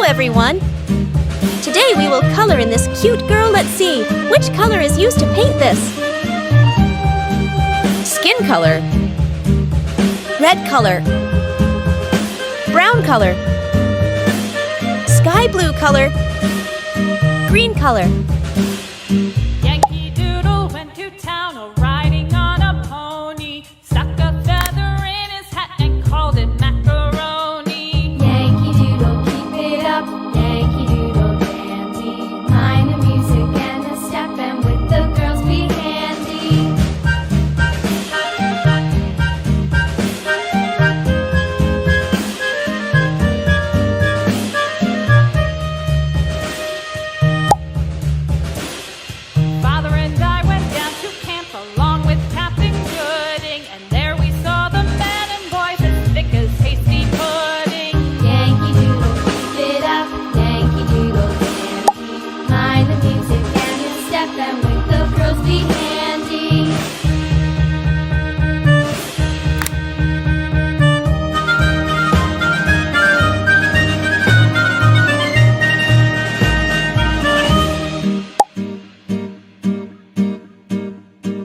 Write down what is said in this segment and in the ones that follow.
everyone! Today we will color in this cute girl. Let's see, which color is used to paint this? Skin color, red color, brown color, sky blue color, green color. Yankee Doodle went to town riding on a pony, stuck a feather in his hat and called it macaroni. Yankee Doodle, keep it up, Yankee Doodle dandy. Mind the music and the step, and with the girls be handy. Father and I went down to camp along with Captain Gooding, and there we saw the men and boys as thick as hasty pudding. Yankee Doodle, keep it up, Yankee Doodle dandy. Mind the music and the step, and with the girls be handy.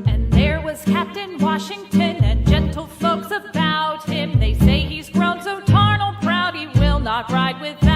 And there was Captain Washington and gentle folks about him. They say he's grown so tarnal proud he will not ride without